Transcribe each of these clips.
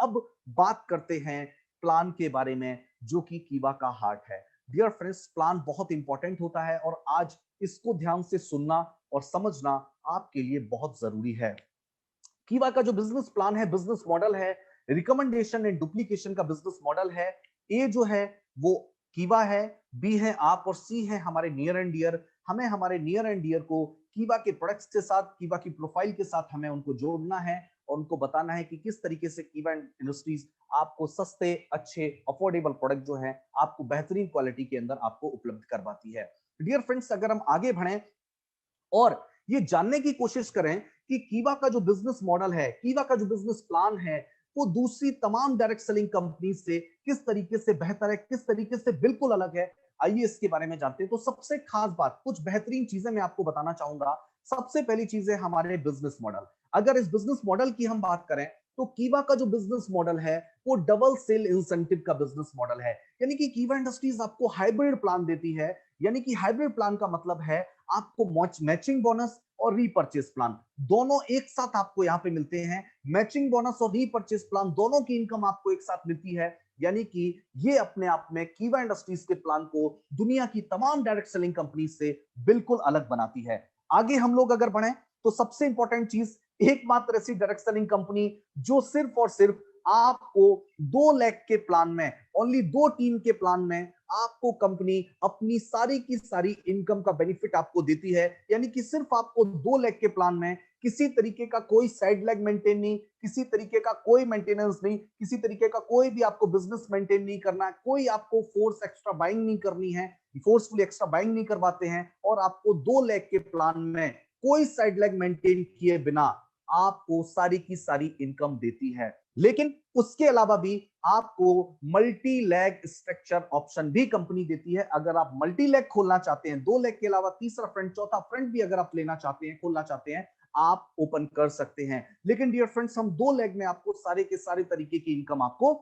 अब बात करते हैं प्लान के बारे में, जो कि कीवा का हार्ट है। डियर फ्रेंड्स, प्लान बहुत इंपॉर्टेंट होता है और आज इसको ध्यान से सुनना और समझना आपके लिए बहुत जरूरी है। कीवा का जो बिजनेस प्लान है, बिजनेस मॉडल है, रिकमेंडेशन एंड डुप्लीकेशन का बिजनेस मॉडल है। ए जो है वो कीवा है, बी है आप, और सी है हमारे नियर एंड डियर। हमें हमारे नियर एंड डियर को कीवा के प्रोडक्ट्स के साथ, कीवा की प्रोफाइल के साथ हमें उनको जोड़ना है और उनको बताना है कि किस तरीके से कीवा इंडस्ट्रीज आपको सस्ते, अच्छे, अफोर्डेबल प्रोडक्ट जो है आपको बेहतरीन क्वालिटी के अंदर आपको उपलब्ध करवाती है। डियर फ्रेंड्स, अगर हम आगे बढ़ें और ये जानने की कोशिश करें कि कीवा का जो बिजनेस मॉडल है, कीवा का जो बिजनेस प्लान है, वो दूसरी तमाम डायरेक्ट सेलिंग कंपनी से किस तरीके से बेहतर है, किस तरीके से बिल्कुल अलग है, आइए इसके बारे में जानते हैं। तो सबसे खास बात, कुछ बेहतरीन चीजें मैं आपको बताना चाहूंगा। सबसे पहली चीज है हमारे बिजनेस मॉडल। अगर इस बिजनेस मॉडल की हम बात करें तो कीवा का जो बिजनेस मॉडल है वो डबल सेल इंसेंटिव का बिजनेस मॉडल है। यानी कि कीवा इंडस्ट्रीज आपको हाइब्रिड प्लान देती है। यानी कि हाइब्रिड प्लान का मतलब है आपको मैचिंग बोनस और रीपर्चेस प्लान दोनों एक साथ आपको यहां पे मिलते हैं। मैचिंग बोनस और रीपर्चेस प्लान दोनों की इनकम आपको एक साथ मिलती है। यानी कि ये अपने आप में कीवा इंडस्ट्रीज के प्लान को दुनिया की तमाम डायरेक्ट सेलिंग कंपनी से बिल्कुल अलग बनाती है। आगे हम लोग अगर बढ़े तो सबसे इंपॉर्टेंट चीज, एकमात्र ऐसी डायरेक्ट सेलिंग कंपनी जो सिर्फ और सिर्फ आपको 2 लाख के प्लान में, ओनली 2 टीम के प्लान में आपको कंपनी अपनी सारी की सारी इनकम का बेनिफिट आपको देती है। यानी कि सिर्फ आपको 2 लाख के प्लान में किसी तरीके का कोई साइड लेग मेंटेन नहीं, किसी तरीके का कोई मेंटेनेंस नहीं, किसी तरीके का कोई भी आपको बिजनेस मेंटेन नहीं करना है, कोई आपको फोर्स एक्स्ट्रा बाइंग नहीं करनी है, फोर्सफुली एक्स्ट्रा बाइंग नहीं करवाते हैं, और आपको 2 लाख के प्लान में कोई साइड लेग मेंटेन किए बिना आपको सारी की सारी इनकम देती है। लेकिन उसके अलावा भी आपको मल्टी लैग स्ट्रक्चर ऑप्शन भी कंपनी देती है। अगर आप मल्टी लैग खोलना चाहते हैं, 2 लाख के अलावा तीसरा फ्रंट, चौथा फ्रंट भी अगर आप लेना चाहते हैं, खोलना चाहते हैं, आप ओपन कर सकते हैं। लेकिन डियर फ्रेंड्स, हम 2 लाख में आपको सारे के सारे तरीके की इनकम आपको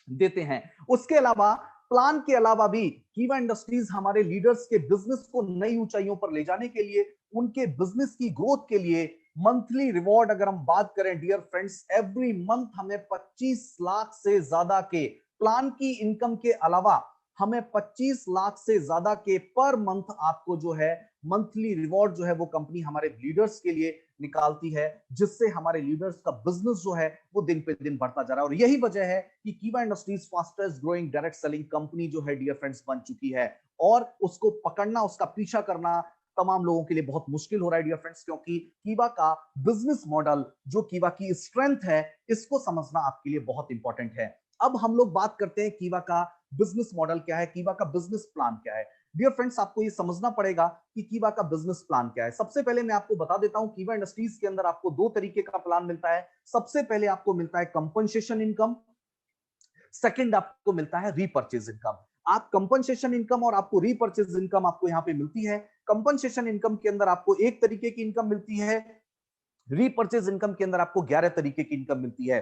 देते हैं। उसके अलावा, प्लान के अलावा भी कीवा इंडस्ट्रीज हमारे लीडर्स के बिजनेस को नई ऊंचाइयों पर ले जाने के लिए, उनके बिजनेस की ग्रोथ के लिए मंथली रिवॉर्ड अगर हम बात करें डियर फ्रेंड्स, एवरी मंथ हमें 25 लाख से ज्यादा के प्लान की इनकम के अलावा हमें 25 लाख से ज्यादा के पर मंथ आपको जो है मंथली रिवॉर्ड जो है वो कंपनी हमारे लीडर्स के लिए निकालती है, जिससे हमारे लीडर्स का बिजनेस जो है वो दिन पे दिन बढ़ता जा रहा है। और यही वजह है कि कीवा industries fastest growing direct selling company जो है डियर फ्रेंड्स बन चुकी है। और उसको पकड़ना, उसका पीछा करना तमाम लोगों के लिए बहुत मुश्किल हो रहा है डियर फ्रेंड्स, क्योंकि कीवा का बिजनेस मॉडल, जो कीवा की स्ट्रेंथ है, इसको समझना आपके लिए बहुत इंपॉर्टेंट है। अब हम लोग बात करते हैं कीवा का बिजनेस मॉडल क्या है, कीवा का बिजनेस प्लान क्या है। डियर फ्रेंड्स, आपको ये समझना पड़ेगा कि कीवा का बिजनेस प्लान क्या है। सबसे पहले मैं आपको बता देता हूं, कीवा इंडस्ट्रीज के अंदर आपको 2 तरीके का प्लान मिलता है। सबसे पहले आपको मिलता है कंपनसेशन इनकम, सेकंड आपको मिलता है रीपर्चेज इनकम। आप कंपनसेशन इनकम और आपको रीपर्चेज इनकम आपको यहां पे मिलती है। कंपनसेशन इनकम के अंदर आपको 1 तरीके की इनकम मिलती है, रीपर्चेज इनकम के अंदर आपको 11 तरीके की इनकम मिलती है।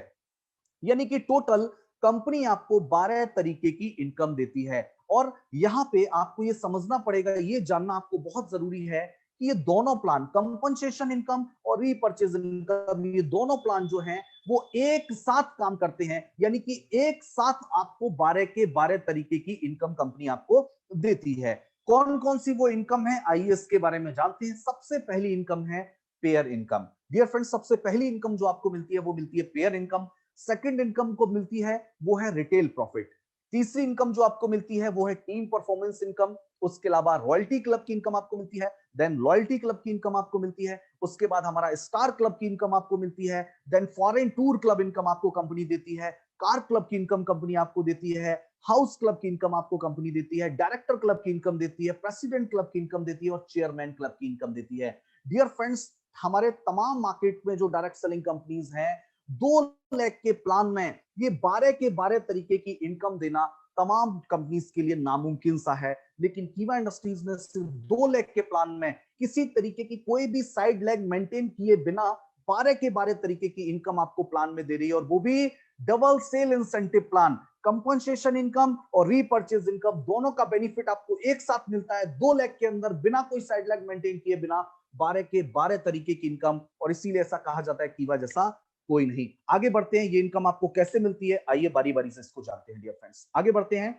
यानी कि टोटल कंपनी आपको 12 तरीके की इनकम देती है। और यहां पे आपको ये समझना पड़ेगा, ये जानना आपको बहुत जरूरी है कि ये दोनों प्लान, कंपनसेशन इनकम और रीपर्चेज इनकम, ये दोनों प्लान जो हैं वो एक साथ काम करते हैं। यानी कि एक साथ आपको 12 के 12 तरीके की इनकम कंपनी आपको देती है। कौन कौन सी वो इनकम है, आइए इसके बारे में जानते हैं। सबसे पहली इनकम है पेयर इनकम। डियर फ्रेंड्स, सबसे पहली इनकम जो आपको मिलती है वो मिलती है पेयर इनकम। सेकंड इनकम को मिलती है वो है रिटेल प्रॉफिट। तीसरी इनकम जो आपको मिलती है वो है टीम परफॉर्मेंस इनकम। उसके अलावा रॉयल्टी क्लब की इनकम आपको मिलती है, देन लॉयल्टी क्लब की इनकम आपको मिलती है। उसके बाद हमारा स्टार क्लब की इनकम आपको मिलती है, then foreign tour club income आपको कंपनी देती है, कार क्लब की इनकम कंपनी आपको देती है, हाउस क्लब की इनकम आपको कंपनी देती है, डायरेक्टर क्लब की इनकम देती है, प्रेसिडेंट क्लब की इनकम देती है और चेयरमैन क्लब की इनकम देती है। डियर फ्रेंड्स, हमारे तमाम मार्केट में जो डायरेक्ट सेलिंग कंपनीज हैं, 2 लाख के प्लान में ये 12 के 12 तरीके की इनकम देना तमाम कंपनीज के लिए नामुमकिन सा है। लेकिन कीवा इंडस्ट्रीज ने सिर्फ 2 लाख के प्लान में किसी तरीके की कोई भी साइड लेग मेंटेन किए बिना 12 के 12 तरीके की इनकम आपको प्लान में दे रही है, और वो भी double sale incentive plan. Compensation income और रीपर्चेज इनकम दोनों का बेनिफिट आपको एक साथ मिलता है 2 लाख के अंदर, बिना कोई साइड लेग मेंटेन किए बिना 12 के 12 तरीके की इनकम। और इसीलिए ऐसा कहा जाता है कीवा जैसा कोई नहीं। आगे बढ़ते हैं, ये इनकम आपको कैसे मिलती है, आइए बारी बारी से इसको जानते हैं डियर फ्रेंड्स। आगे बढ़ते हैं,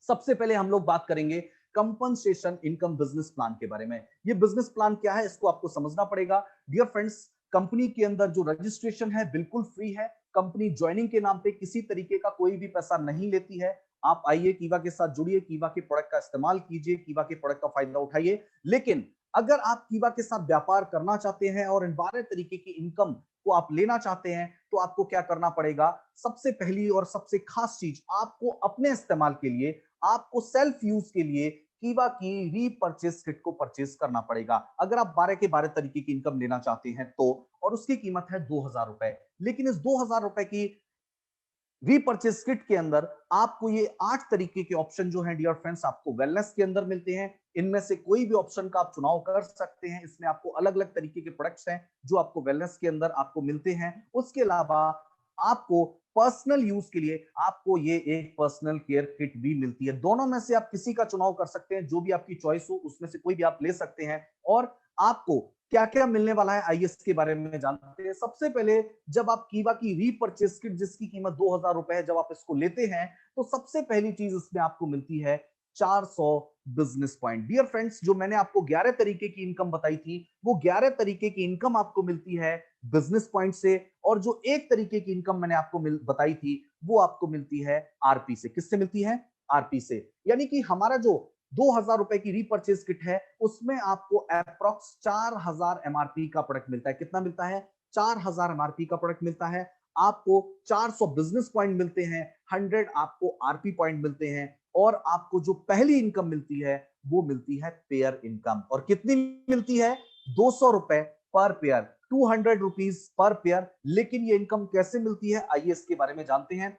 सबसे पहले हम लोग बात करेंगे कंपनसेशन इनकम बिजनेस प्लान के बारे में। ये बिजनेस प्लान क्या है, इसको आपको समझना पड़ेगा डियर फ्रेंड्स। कंपनी के अंदर जो रजिस्ट्रेशन है बिल्कुल फ्री है। कंपनी ज्वाइनिंग के नाम पे किसी तरीके का कोई भी पैसा नहीं लेती है। आप आइए कीवा के साथ जुड़िए, कीवा के प्रोडक्ट का इस्तेमाल कीजिए, कीवा के प्रोडक्ट का फायदा उठाइए। लेकिन अगर आप कीवा के साथ व्यापार करना चाहते हैं और इन 12 तरीके की इनकम को आप लेना चाहते हैं, तो आपको क्या करना पड़ेगा, सबसे पहली और सबसे खास चीज, आपको अपने इस्तेमाल के लिए, आपको सेल्फ यूज के लिए कीवा की रीपर्चेस किट को परचेज करना पड़ेगा। अगर आप 12 के 12 तरीके की इनकम लेना चाहते हैं तो, और उसकी कीमत है 2000 रुपए। लेकिन इस 2000 रुपए की रीपर्चेस किट के अंदर आपको ये 8 तरीके के ऑप्शन जो हैं डियर फ्रेंड्स, आपको वेलनेस के अंदर मिलते हैं। इनमें से कोई भी ऑप्शन का आप चुनाव कर सकते हैं। इसमें आपको अलग अलग तरीके के प्रोडक्ट्स हैं जो आपको वेलनेस के अंदर आपको मिलते हैं। उसके अलावा आपको पर्सनल यूज के लिए आपको ये एक पर्सनल केयर किट भी मिलती है। दोनों में से आप किसी का चुनाव कर सकते हैं, जो भी आपकी चॉइस हो उसमें से कोई भी आप ले सकते हैं। और आपको क्या क्या मिलने वाला है, आइए इसके बारे में जानते हैं। सबसे पहले, जब आप कीवा की रीपर्चेस किट जिसकी कीमत 2000 रुपए है, जब आप इसको लेते हैं तो सबसे पहली चीज इसमें आपको मिलती है 400 बिजनेस पॉइंट। डियर फ्रेंड्स, जो मैंने आपको 11 तरीके की इनकम बताई थी, वो 11 तरीके की इनकम आपको मिलती है बिजनेस पॉइंट से। और जो एक तरीके की इनकम मैंने आपको बताई थी, वो आपको मिलती है आरपी से। किससे मिलती है, आरपी से। यानी कि हमारा जो 2000 रुपए की रीपर्चेज किट है, उसमें आपको अप्रोक्स 4000 एमआरपी का प्रोडक्ट मिलता है। कितना मिलता है, 4000 एमआरपी का प्रोडक्ट मिलता है। आपको 400 बिजनेस पॉइंट मिलते हैं, 100 आपको आरपी पॉइंट मिलते हैं। और आपको जो पहली इनकम मिलती है, वो मिलती है पेयर इनकम। और कितनी मिलती है, 200 रुपए पर पेयर, 200 रुपीज पर पेयर। लेकिन ये इनकम कैसे मिलती है, आइए इसके बारे में जानते हैं।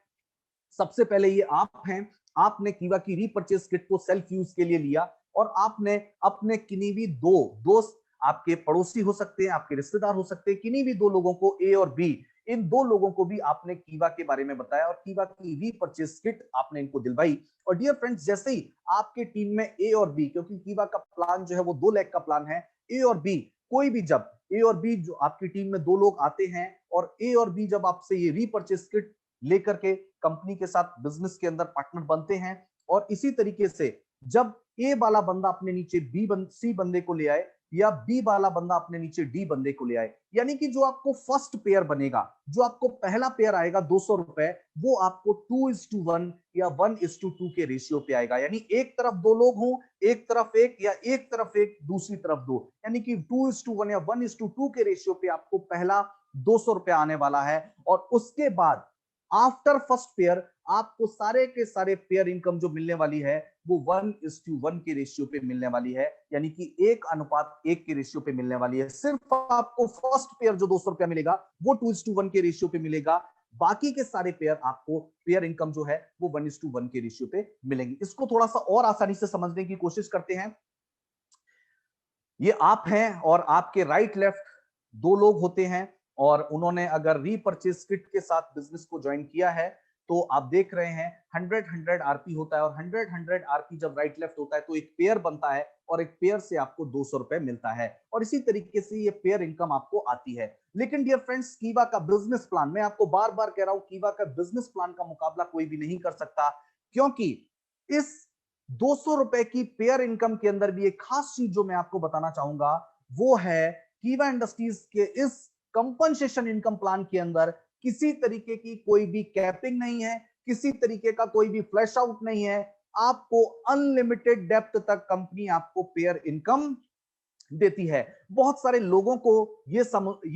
सबसे पहले ये आप हैं, आपने कीवा की रीपर्चेस किट को सेल्फ यूज के लिए लिया, और आपने अपने किन्हीं भी दो दोस्त, आपके पड़ोसी हो सकते हैं, आपके रिश्तेदार हो सकते हैं, किन्हीं भी दो लोगों को, ए और बी, इन दो लोगों को भी आपने कीवा के बारे में बताया और कीवा की रीपर्चेस किट आपने इनको दिलवाई। और डियर फ्रेंड्स, जैसे ही आपके टीम में ए और बी, क्योंकि कीवा का प्लान जो है वो 2 लाख का प्लान है, ए और बी कोई भी, जब ए और बी जो आपकी टीम में दो लोग आते हैं और ए और बी जब आपसे ये रीपर्चेस किट लेकर के कंपनी के साथ बिजनेस के अंदर पार्टनर बनते हैं, और इसी तरीके से जब ए वाला बंदा अपने नीचे सी बंदे को ले आए, या बी वाला बंदा अपने नीचे डी बंदे को ले आए, यानी कि जो आपको फर्स्ट पेयर बनेगा, जो आपको पहला पेयर आएगा 200 रुपए, वो आपको 2:1 या 1:2 के रेशियो पे आएगा। यानी एक तरफ दो लोग हों, एक तरफ एक, या एक तरफ एक दूसरी तरफ दो, यानी कि 2:1 या 1:2 के रेशियो पे आपको पहला 200 रुपए आने वाला है। और उसके बाद आफ्टर फर्स्ट पेयर आपको सारे के सारे पेयर इनकम जो मिलने वाली है, वो 1:1 के रेशियो पे मिलने वाली है। यानी कि 1:1 के रेशियो पे मिलने वाली है। सिर्फ आपको फर्स्ट पेयर जो 200 रुपया मिलेगा, वो 2:1 के रेशियो पे मिलेगा। बाकी के सारे पेयर आपको पेयर इनकम जो है वो 1:1 के रेशियो पे मिलेंगी। इसको थोड़ा सा और आसानी से समझने की कोशिश करते हैं। ये आप हैं और आपके राइट लेफ्ट दो लोग होते हैं, और उन्होंने अगर रीपर्चेस किट के साथ बिजनेस को ज्वाइन किया है, तो आप देख रहे हैं 100 आरपी होता है, और 100 आरपी जब राइट लेफ्ट होता है तो एक पेयर बनता है, और एक पेयर से आपको 200 रुपए मिलता है। और इसी तरीके से ये पेयर इनकम आपको आती है। लेकिन डियर फ्रेंड्स, कीवा का बिजनेस प्लान, मैं आपको बार बार कह रहा हूं, कीवा का बिजनेस प्लान का मुकाबला कोई भी नहीं कर सकता, क्योंकि इस 200 रुपए की पेयर इनकम के अंदर भी एक खास चीज जो मैं आपको बताना चाहूंगा, वो है कीवा इंडस्ट्रीज के इस कंपनसेशन इनकम प्लान के अंदर किसी तरीके की कोई भी कैपिंग नहीं है, किसी तरीके का कोई भी फ्लैश आउट नहीं है। आपको अनलिमिटेड डेप्थ तक कंपनी आपको पेयर इनकम देती है। बहुत सारे लोगों को ये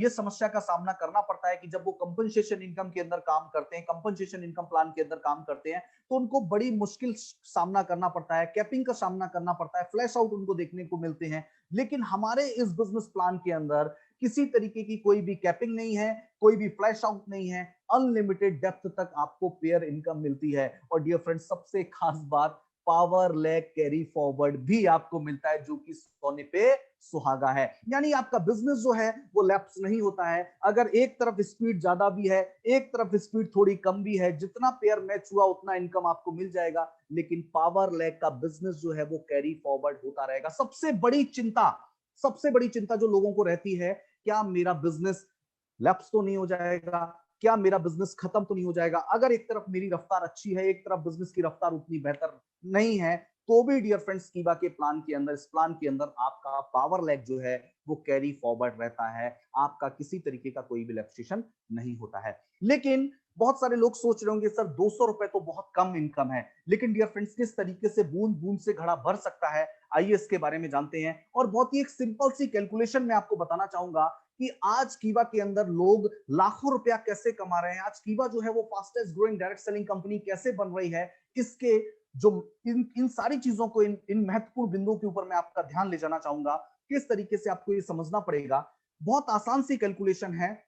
समस्या का सामना करना पड़ता है कि जब वो कंपनसेशन इनकम के अंदर काम करते हैं, कंपनसेशन इनकम प्लान के अंदर काम करते हैं, तो उनको बड़ी मुश्किल सामना करना पड़ता है, कैपिंग का सामना करना पड़ता है, फ्लैश आउट उनको देखने को मिलते हैं। लेकिन हमारे इस बिजनेस प्लान के अंदर किसी तरीके की कोई भी कैपिंग नहीं है, कोई भी फ्लैश आउट नहीं है, अनलिमिटेड डेप्थ तक आपको पेयर इनकम मिलती है। और डियर फ्रेंड्स, सबसे खास बात, पावर लेग कैरी फॉरवर्ड भी आपको मिलता है, जो कि सोने पे सुहागा है। यानी आपका बिजनेस जो है वो लैप्स नहीं होता है। अगर एक तरफ स्पीड ज्यादा भी है, एक तरफ स्पीड थोड़ी कम भी है, जितना पेयर मैच हुआ उतना इनकम आपको मिल जाएगा। लेकिन पावर लेग का बिजनेस जो है वो कैरी फॉरवर्ड होता रहेगा। सबसे बड़ी चिंता जो लोगों को रहती है, क्या मेरा बिजनेस लैप्स तो नहीं हो जाएगा, क्या मेरा बिजनेस खत्म तो नहीं हो जाएगा। अगर एक तरफ मेरी रफ्तार अच्छी है, एक तरफ बिजनेस की रफ्तार उतनी बेहतर नहीं है, तो भी डियर फ्रेंड्स कीबा के प्लान के अंदर, इस प्लान के अंदर आपका पावर लैग जो है वो कैरी फॉरवर्ड रहता है, आपका किसी तरीके का कोई भी लैप्सेशन नहीं होता है। लेकिन बहुत सारे लोग सोच रहे होंगे सर 200 रुपए तो बहुत कम इनकम है, लेकिन डियर फ्रेंड्स किस तरीके से बूंद बूंद से घड़ा भर सकता है, आइए इसके बारे में जानते हैं। और बहुत ही एक सिंपल सी कैलकुलेशन मैं आपको बताना चाहूंगा कि आज कीबा के अंदर लोग लाखों रुपया कैसे कमा रहे हैं, आज कीबा जो है वो fastest growing direct selling company कैसे बन रही है, इसके जो इन इन सारी चीजों को, इन महत्वपूर्ण बिंदुओं के ऊपर मैं आपका ध्यान ले जाना चाहूंगा। किस तरीके से आपको ये समझना पड़ेगा, बहुत आसान सी कैलकुलेशन है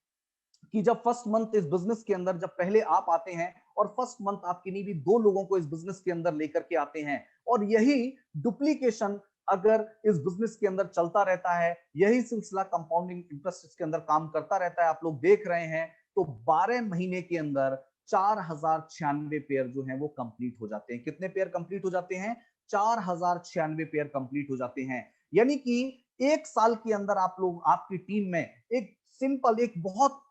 कि जब फर्स्ट मंथ इस बिजनेस के अंदर, जब पहले आप आते हैं और फर्स्ट मंथ आप किन्हीं भी दो लोगों को इस बिजनेस के अंदर लेकर के आते हैं, और यही डुप्लीकेशन अगर इस बिजनेस के अंदर चलता रहता है, यही सिलसिला कंपाउंडिंग इंटरेस्ट इसके अंदर काम करता रहता है, आप लोग देख रहे हैं, तो 12 महीने के अंदर 4096 पेयर जो है वो कंप्लीट हो जाते हैं। कितने पेयर कंप्लीट हो जाते हैं? 4096 पेयर कंप्लीट हो जाते हैं। यानी कि एक साल के अंदर आप लोग, आपकी टीम में एक सिंपल, एक बहुत,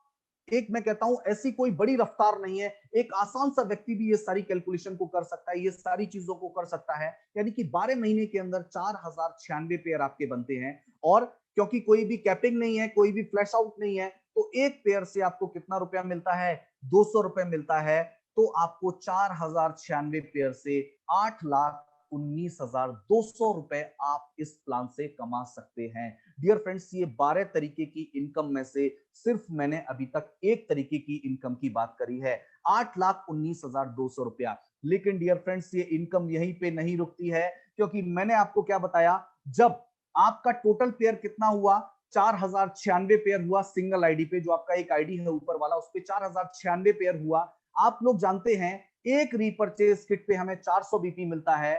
एक मैं कहता हूं ऐसी कोई बड़ी रफ्तार नहीं है, एक आसान सा व्यक्ति भी ये सारी कैलकुलेशन को कर सकता है, ये सारी चीजों को कर सकता है। यानी कि 12 महीने के अंदर 4096 पेयर आपके बनते हैं। और क्योंकि कोई भी कैपिंग नहीं है, कोई भी फ्लैश आउट नहीं है, तो एक पेयर से आपको कितना रुपया मिलता है? 200 रुपए मिलता है। तो आपको 4096 पेयर से 8,19,200 रुपए आप इस प्लान से कमा सकते हैं। डियर फ्रेंड्स, ये 12 तरीके की इनकम में से सिर्फ मैंने अभी तक एक तरीके की इनकम की बात करी है, 8,19,200 रुपया। लेकिन डियर फ्रेंड्स, ये इनकम यहीं पे नहीं रुकती है, क्योंकि मैंने आपको क्या बताया, जब आपका टोटल पेयर कितना हुआ? 4096 पेयर हुआ सिंगल आईडी पे, जो आपका एक आईडी है ऊपर वाला, उस पे 4096 पेयर हुआ। आप लोग जानते हैं एक रीपर्चेज किट पे हमें 400 बीपी मिलता है,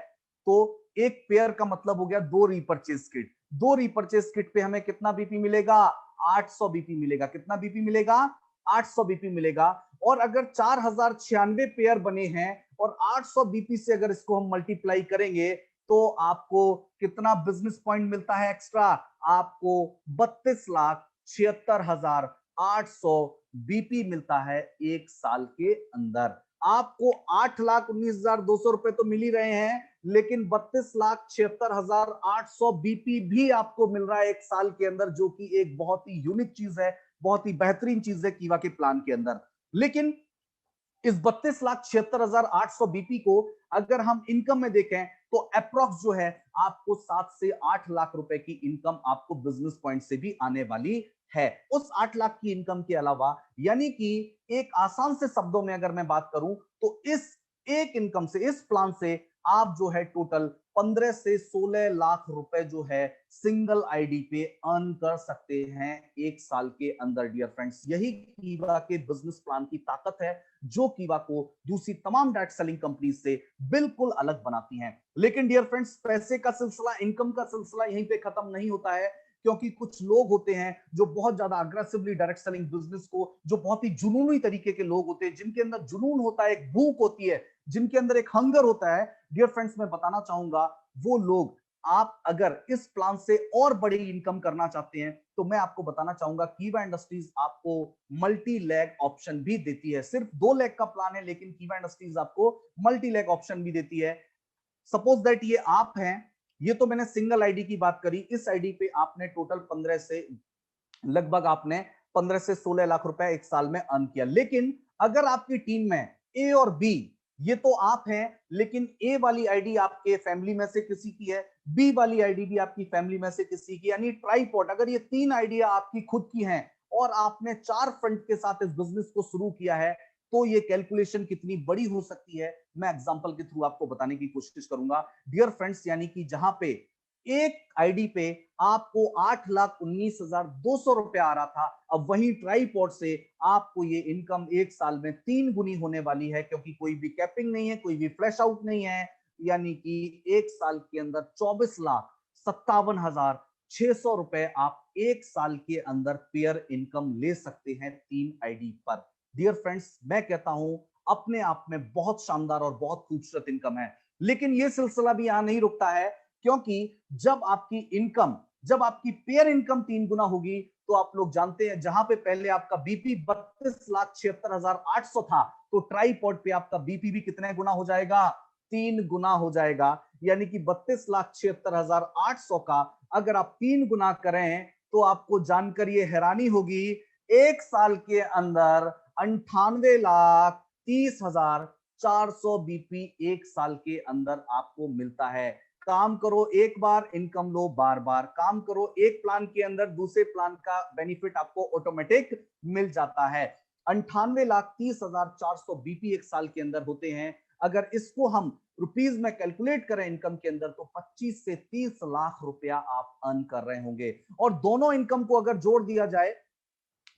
तो एक पेयर का मतलब हो गया 2 रीपर्चेज किट। 2 रीपर्चेज किट पे हमें कितना बीपी मिलेगा? 800 बीपी मिलेगा। कितना बीपी मिलेगा? 800 बीपी मिलेगा। और अगर 4096 पेयर बने हैं और 800 बीपी से अगर इसको हम मल्टीप्लाई करेंगे, तो आपको कितना बिजनेस पॉइंट मिलता है एक्स्ट्रा? आपको 32,76,800 बीपी मिलता है एक साल के अंदर। आपको 8,19,200 रुपए तो मिल ही रहे हैं, लेकिन 32,76,800 बीपी भी आपको मिल रहा है एक साल के अंदर, जो कि एक बहुत ही यूनिक चीज है, बहुत ही बेहतरीन चीज है कीवा के प्लान के अंदर। लेकिन इस 32,76,800 बीपी को अगर हम इनकम में देखें, तो अप्रोक्स जो है आपको 7 से 8 लाख रुपए की इनकम आपको बिजनेस पॉइंट से भी आने वाली है। उस 8 लाख की इनकम के अलावा, यानी कि एक आसान से शब्दों में अगर मैं बात करूं, तो इस एक इनकम से, इस प्लान से आप जो है टोटल 15 से 16 लाख रुपए जो है सिंगल आईडी पे अर्न कर सकते हैं एक साल के अंदर। डियर फ्रेंड्स, यही कीवा के बिजनेस प्लान की ताकत है, जो कीवा को दूसरी तमाम डायरेक्ट सेलिंग कंपनी से बिल्कुल अलग बनाती हैं। लेकिन डियर फ्रेंड्स, पैसे का सिलसिला, इनकम का सिलसिला यहीं पे खत्म नहीं होता है, क्योंकि कुछ लोग होते हैं जो बहुत ज्यादा अग्रेसिवली डायरेक्ट सेलिंग बिजनेस को, जो बहुत ही जुनूनी तरीके के लोग होते हैं, जिनके अंदर जुनून होता है, एक भूख होती है, जिनके अंदर एक हंगर होता है। डियर फ्रेंड्स, मैं बताना चाहूंगा, वो लोग, आप अगर इस प्लान से और बड़ी इनकम करना चाहते हैं, तो मैं आपको बताना चाहूंगा कीवा इंडस्ट्रीज आपको मल्टी लैग ऑप्शन भी देती है। सिर्फ 2 लाख का प्लान है, लेकिन कीवा इंडस्ट्रीज आपको मल्टी लैग ऑप्शन भी देती है। सपोज दैट ये आप हैं, ये तो मैंने सिंगल आईडी की बात करी, इस आईडी पे आपने टोटल 15 से, लगभग आपने 15 से 16 लाख रुपए एक साल में अर्न किया। लेकिन अगर आपकी टीम में ए और बी, ये तो आप हैं, लेकिन ए वाली आईडी आपके फैमिली में से किसी की है, बी वाली आईडी भी आपकी फैमिली में से किसी की, यानी ट्राइपॉड, अगर ये 3 आइडिया आपकी खुद की हैं और आपने 4 फ्रंट के साथ इस बिजनेस को शुरू किया है, तो ये कैलकुलेशन कितनी बड़ी हो सकती है, मैं एग्जांपल के थ्रू आपको बताने की कोशिश करूंगा। डियर फ्रेंड्स, यानी कि जहां पे एक आईडी पे आपको 8,19,200 रुपया आ रहा था, अब वहीं ट्राइपॉड से आपको ये इनकम एक साल में 3 गुनी होने वाली है, क्योंकि कोई भी कैपिंग नहीं है, कोई भी फ्लैश आउट नहीं है। यानी कि एक साल के अंदर 24,57,600 रुपए आप एक साल के अंदर पेयर इनकम ले सकते हैं 3 आईडी पर। डियर फ्रेंड्स, मैं कहता हूं अपने आप में बहुत शानदार और बहुत खूबसूरत इनकम है। लेकिन यह सिलसिला भी यहां नहीं रुकता है, क्योंकि जब आपकी इनकम जब आपकी पेयर इनकम 3 गुना होगी तो आप लोग जानते हैं जहां पे पहले आपका बीपी 32,76,800 था, तो ट्राइपॉड पे आपका बीपी भी कितने गुना हो जाएगा? 3 गुना हो जाएगा। यानी कि 32,76,800 का अगर आप 3 गुना करें तो आपको जानकर ये हैरानी होगी, एक साल के अंदर 98,30,400 बीपी एक साल के अंदर आपको मिलता है। काम करो एक बार, इनकम लो बार बार। काम करो एक प्लान के अंदर, दूसरे प्लान का बेनिफिट आपको ऑटोमेटिक मिल जाता है। 98,30,400 बीपी एक साल के अंदर होते हैं। अगर इसको हम रुपीज में कैलकुलेट करें इनकम के अंदर, तो 25 से 30 लाख रुपया आप अर्न कर रहे होंगे। और दोनों इनकम को अगर जोड़ दिया जाए,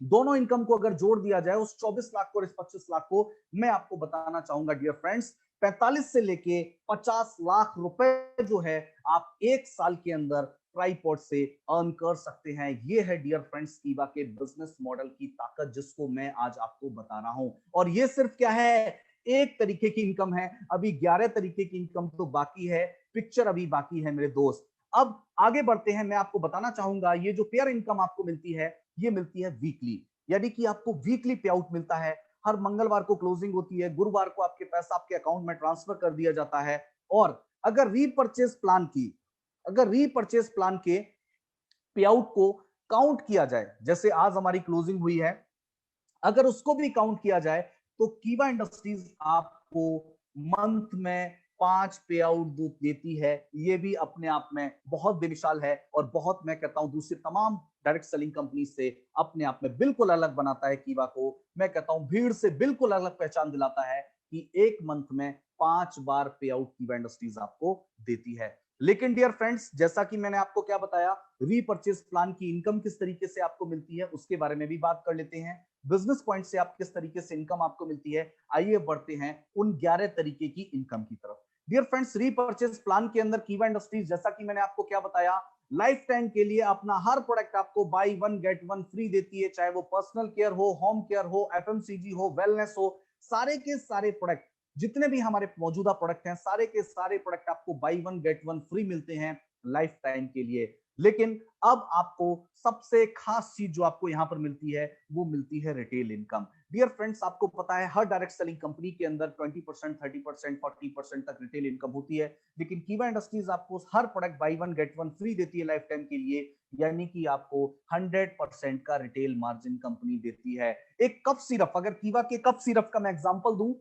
दोनों इनकम को अगर जोड़ दिया जाए, उस 24 लाख को और इस 25 लाख को, मैं आपको बताना चाहूंगा डियर फ्रेंड्स, 45 से लेके 50 लाख रुपए जो है आप एक साल के अंदर ट्राइपॉड से अर्न कर सकते हैं। ये है डियर फ्रेंड्स कीवा के बिजनेस मॉडल की ताकत, जिसको मैं आज आपको बता रहा हूं। और ये सिर्फ क्या है, एक तरीके की इनकम है, अभी 11 तरीके की इनकम तो बाकी है, पिक्चर अभी बाकी है मेरे दोस्त। अब आगे बढ़ते हैं, मैं आपको बताना चाहूंगा ये जो पेयर इनकम आपको मिलती है, ये मिलती है वीकली, यानी कि आपको वीकली पे आउट मिलता है। हर मंगलवार को क्लोजिंग होती है, गुरुवार को आपके पैसा आपके अकाउंट में ट्रांसफर कर दिया जाता है। और अगर रीपर्चेस प्लान के पे आउट को काउंट किया जाए, जैसे आज हमारी क्लोजिंग हुई है, अगर उसको भी काउंट किया जाए, तो कीवा इंडस्ट्रीज आपको मंथ में 5 पे आउट देती है। ये भी अपने आप में बहुत बेमिसाल है और बहुत, मैं कहता हूं, दूसरी तमाम डायरेक्ट सेलिंग कंपनी से अपने आप में बिल्कुल अलग बनाता है कीवा को। मैं कहता हूं भीड़ से बिल्कुल अलग पहचान दिलाता है कि एक मंथ में 5 बार पे आउट कीवा इंडस्ट्रीज आपको देती है। लेकिन डियर फ्रेंड्स, जैसा कि मैंने आपको क्या बताया, रीपर्चेस प्लान की इनकम किस तरीके से आपको मिलती है उसके बारे में भी बात कर लेते हैं। बिजनेस पॉइंट से आप किस तरीके से इनकम आपको मिलती है, आइए बढ़ते हैं उन 11 तरीके की इनकम की तरफ। डियर फ्रेंड्स, रीपर्चेस प्लान के अंदर कीवा इंडस्ट्रीज, जैसा कि मैंने आपको क्या बताया, लाइफ टाइम के लिए अपना हर प्रोडक्ट आपको by one get one free देती है, चाहे वो पर्सनल केयर हो, होम केयर हो, एफएमसीजी हो, वेलनेस हो, सारे के सारे प्रोडक्ट, जितने भी हमारे मौजूदा प्रोडक्ट हैं, सारे के सारे प्रोडक्ट आपको by one get one free मिलते हैं लाइफ टाइम के लिए। लेकिन अब आपको सबसे खास चीज जो आपको यहां पर मिलती है, वो मिलती है रिटेल इनकम। डियर फ्रेंड्स, आपको पता है हर डायरेक्ट सेलिंग कंपनी के अंदर 20%, 30%, 40% तक रिटेल इनकम होती है, लेकिन कीवा इंडस्ट्रीज आपको हर product buy one get one free देती है लाइफ टाइम के लिए, यानी कि आपको 100% का रिटेल मार्जिन कंपनी देती है। एक कप सिरप, अगर कीवा के कप सिरप का मैं एग्जांपल दूं,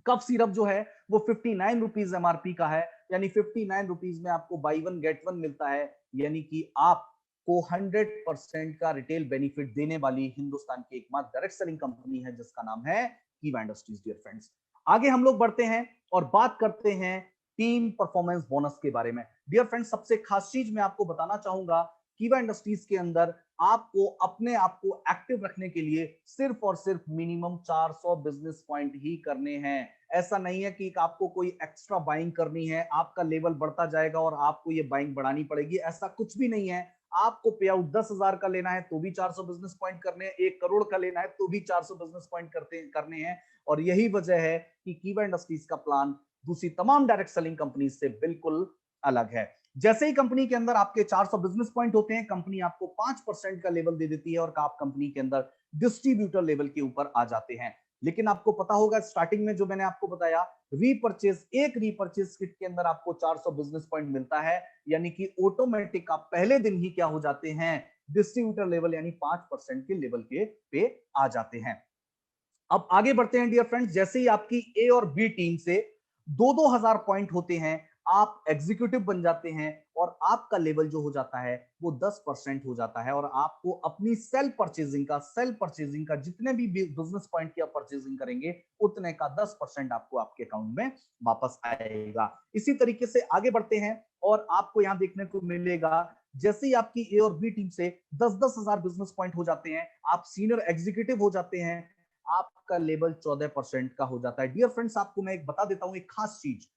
कप सिरप जो है वो 59 रुपीज एमआरपी का है, यानी 59 रुपीज में आपको बाई वन गेट वन मिलता है, यानी कि आपको 100% का रिटेल बेनिफिट देने वाली हिंदुस्तान की एकमात्र डायरेक्ट सेलिंग कंपनी है, जिसका नाम है कीवा इंडस्ट्रीज। डियर फ्रेंड्स, आगे हम लोग बढ़ते हैं और बात करते हैं टीम परफॉर्मेंस बोनस के बारे में। डियर फ्रेंड्स, सबसे खास चीज मैं आपको बताना चाहूंगा, कीवा इंडस्ट्रीज के अंदर आपको अपने आप को एक्टिव रखने के लिए सिर्फ और सिर्फ मिनिमम 400 बिजनेस पॉइंट ही करने हैं। ऐसा नहीं है कि आपको कोई एक्स्ट्रा बाइंग करनी है, आपका लेवल बढ़ता जाएगा और आपको ये बाइंग बढ़ानी पड़ेगी, ऐसा कुछ भी नहीं है। आपको पे आउट 10,000 का लेना है तो भी 400 बिजनेस पॉइंट करने हैं, 1 करोड़ का लेना है तो भी 400 बिजनेस पॉइंट करने हैं। और यही वजह है कि कीवा इंडस्ट्रीज का प्लान दूसरी तमाम डायरेक्ट सेलिंग कंपनी से बिल्कुल अलग है। जैसे ही कंपनी के अंदर आपके 400 बिजनेस पॉइंट होते हैं, कंपनी आपको 5% का लेवल दे देती है और आप कंपनी के अंदर डिस्ट्रीब्यूटर लेवल के ऊपर आ जाते हैं। लेकिन आपको पता होगा, स्टार्टिंग में जो मैंने आपको बताया, एक रीपर्चेस किट के अंदर आपको 400 बिजनेस पॉइंट मिलता है, यानी कि ऑटोमेटिक आप पहले दिन ही क्या हो जाते हैं, डिस्ट्रीब्यूटर लेवल यानी 5% के लेवल के पे आ जाते हैं। अब आगे बढ़ते हैं डियर फ्रेंड्स, जैसे ही आपकी ए और बी टीम से 2-2 हजार पॉइंट होते हैं, आप एग्जीक्यूटिव बन जाते हैं और आपका लेवल जो हो जाता है वो 10% हो जाता है, और आपको अपनी सेल्फ परचेजिंग का जितने भी बिजनेस पॉइंट की आप परचेजिंग करेंगे, उतने का 10% आपको आपके अकाउंट में वापस आएगा। इसी तरीके से आगे बढ़ते हैं और आपको यहां देखने को मिलेगा, जैसे ही आपकी ए और बी टीम से 10-10 हजार बिजनेस पॉइंट हो जाते हैं, आप सीनियर एग्जीक्यूटिव हो जाते हैं, आपका लेवल 14% का हो जाता है। डियर फ्रेंड्स, आपको मैं एक बता देता हूं एक खास चीज,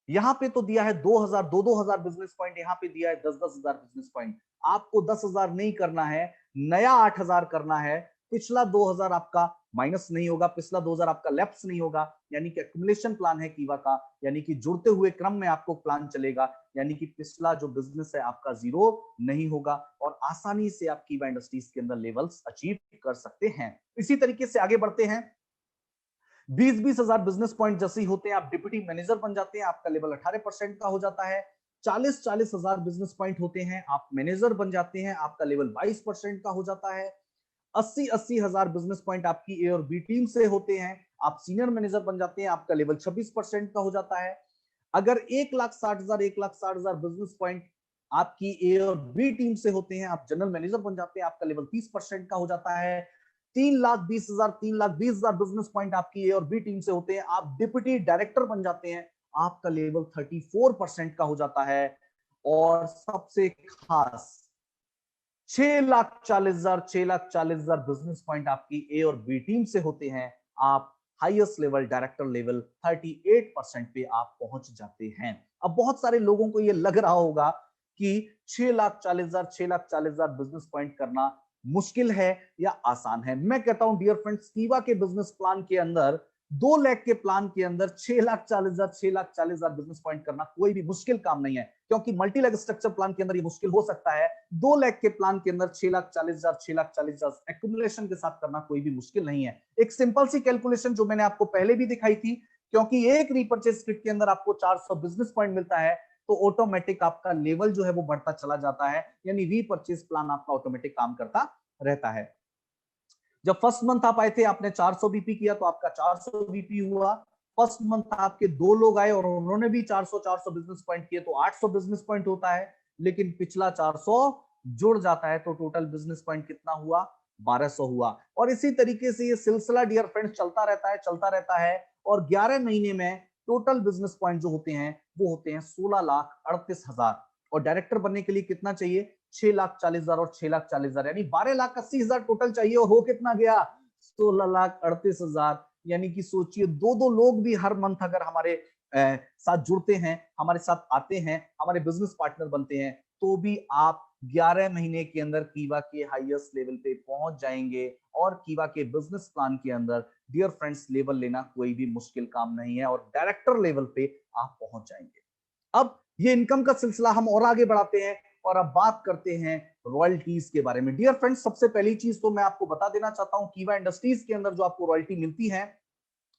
यहां पे तो दिया है 2,000, 2-2 हजार बिजनेस पॉइंट, यहां पे दिया है 10-10 हजार बिजनेस पॉइंट। आपको 10,000 नहीं करना है, नया 8,000 करना है, पिछला 2,000 आपका माइनस नहीं होगा, पिछला 2000 आपका लैप्स नहीं होगा, यानी कि एक्युमुलेशन प्लान है कीवा का, यानी कि जुड़ते हुए क्रम में आपको प्लान चलेगा, यानी कि पिछला जो बिजनेस है आपका जीरो नहीं होगा और आसानी से आप कीवा इंडस्ट्रीज के अंदर लेवल्स अचीव कर सकते हैं। इसी तरीके से आगे बढ़ते हैं। 20-20 हजार बिजनेस पॉइंट जैसे ही होते हैं आप डिप्टी मैनेजर बन जाते हैं, आपका लेवल 18% का हो जाता है। 40-40 हजार बिजनेस पॉइंट होते हैं, आप मैनेजर बन जाते हैं, आपका लेवल 22% का हो जाता है। 80-80 हजार बिजनेस पॉइंट आपकी ए और बी टीम से होते हैं, आप सीनियर मैनेजर बन जाते हैं, आपका लेवल 26% का हो जाता है। अगर 1,60,000 बिजनेस पॉइंट आपकी ए और बी टीम से होते हैं, आप जनरल मैनेजर बन जाते हैं, आपका लेवल 30% का हो जाता है। 3,20,000 बिजनेस पॉइंट आपकी ए और बी टीम से होते हैं, आप डिप्टी डायरेक्टर बन जाते हैं, आपका लेवल 34% का हो जाता है। और सबसे खास 6,40,000 बिजनेस पॉइंट आपकी ए और बी टीम से होते हैं, आप हाईएस्ट लेवल डायरेक्टर लेवल 38% पे आप पहुंच जाते हैं। अब बहुत सारे लोगों को ये लग रहा होगा कि 6,40,000 बिजनेस पॉइंट करना मुश्किल है या आसान है। मैं कहता हूं डियर फ्रेंड्स, कीवा के बिजनेस प्लान के अंदर 2 लाख के प्लान के अंदर 6,40,000 बिजनेस पॉइंट करना कोई भी मुश्किल काम नहीं है, क्योंकि मल्टी लेग स्ट्रक्चर प्लान के अंदर ये मुश्किल हो सकता है। 2 लाख के प्लान के अंदर 6,40,000 एक्यूमुलेशन के साथ करना कोई भी मुश्किल नहीं है। एक सिंपल सी कैलकुलेशन जो मैंने आपको पहले भी दिखाई थी, क्योंकि एक रीपर्चेज किट के अंदर आपको 400 बिजनेस पॉइंट मिलता है, तो ऑटोमेटिक आपका लेवल जो है वो बढ़ता चला जाता है, यानी रीपर्चेज प्लान आपका ऑटोमेटिक काम करता रहता है। जब फर्स्ट मंथ आप आए थे, आपने 400 बीपी किया तो आपका 400 बीपी हुआ। फर्स्ट मंथ आपके 2 लोग आए और उन्होंने भी 400 बिजनेस पॉइंट किए तो 800 बिजनेस पॉइंट होता है, लेकिन पिछला 400 जुड़ जाता है तो टोटल बिजनेस पॉइंट कितना हुआ? 1200 हुआ। और इसी तरीके से ये सिलसिला डियर फ्रेंड्स चलता रहता है और 11 महीने में टोटल बिजनेस पॉइंट जो होते हैं वो होते हैं 16,38,000। और डायरेक्टर बनने के लिए कितना चाहिए? 6,40,000 और 6,40,000, यानी 12,80,000 टोटल चाहिए। और हो कितना गया? 16,38,000। यानी कि सोचिए, दो लोग भी हर मंथ अगर हमारे साथ जुड़ते हैं, हमारे साथ आते हैं, हमारे बिजनेस पार्टनर बनते हैं, तो भी आप 11 महीने के अंदर कीवा के हाईएस्ट लेवल पे पहुंच जाएंगे। और कीवा के बिजनेस प्लान के अंदर डियर फ्रेंड्स लेवल लेना कोई भी मुश्किल काम नहीं है और डायरेक्टर लेवल पे आप पहुंच जाएंगे। अब ये इनकम का सिलसिला हम और आगे बढ़ाते हैं और अब बात करते हैं रॉयल्टीज के बारे में। डियर फ्रेंड्स, सबसे पहली चीज तो मैं आपको बता देना चाहता हूं, कीवा इंडस्ट्रीज के अंदर जो आपको रॉयल्टी मिलती है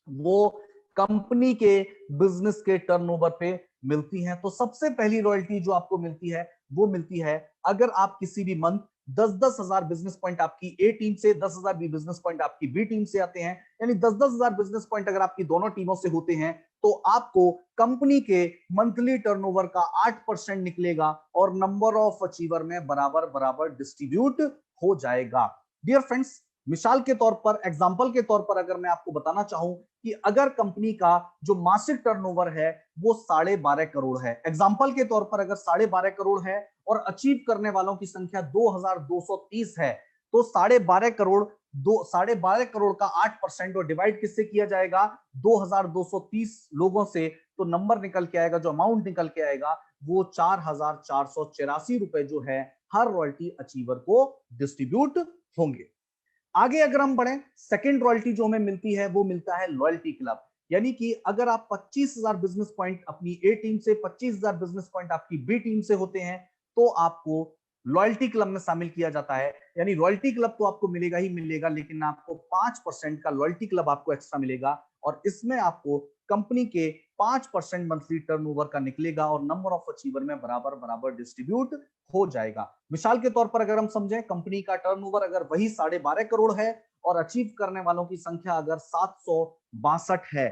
वो कंपनी के बिजनेस के टर्नओवर पे मिलती है। तो सबसे पहली रॉयल्टी जो आपको मिलती है वो मिलती है अगर आप किसी भी मंथ 10-10 हजार बिजनेस पॉइंट आपकी ए टीम से, 10,000 भी बिजनेस पॉइंट आपकी बी टीम से आते हैं, यानी 10-10 हजार बिजनेस पॉइंट अगर आपकी दोनों टीमों से होते हैं, तो आपको कंपनी के मंथली टर्नओवर का 8% निकलेगा और नंबर ऑफ अचीवर में बराबर बराबर डिस्ट्रीब्यूट हो जाएगा। डियर फ्रेंड्स, मिसाल के तौर पर, एग्जांपल के तौर पर अगर मैं आपको बताना चाहूं कि अगर कंपनी का जो मासिक टर्नओवर है वो 12.5 करोड़ है, एग्जांपल के तौर पर अगर 12.5 करोड़ है और अचीव करने वालों की संख्या 2,230 है, तो 12.5 करोड़ का 8% और डिवाइड किससे किया जाएगा? 2,230 लोगों से, तो नंबर निकल के आएगा, जो अमाउंट निकल के आएगा वो 4,484 रुपए जो है हर रॉयल्टी अचीवर को डिस्ट्रीब्यूट होंगे। आगे अगर हम बढ़े, सेकंड रॉयल्टी जो हमें मिलती है वो मिलता है लॉयल्टी क्लब, यानी कि अगर आप 25,000 बिजनेस पॉइंट अपनी ए टीम से, 25,000 बिजनेस पॉइंट आपकी बी टीम से होते हैं, तो आपको लॉयल्टी क्लब में शामिल किया जाता है। यानी रॉयल्टी क्लब तो आपको मिलेगा ही मिलेगा, लेकिन आपको 5% का लॉयल्टी क्लब आपको एक्स्ट्रा मिलेगा और इसमें आपको कंपनी के 5% मंथली टर्नओवर का निकलेगा और नंबर ऑफ अचीवर में बराबर बराबर डिस्ट्रीब्यूट हो जाएगा। मिसाल के तौर पर अगर हम समझें, कंपनी का टर्नओवर अगर वही 12.5 करोड़ है और अचीव करने वालों की संख्या अगर 762 है,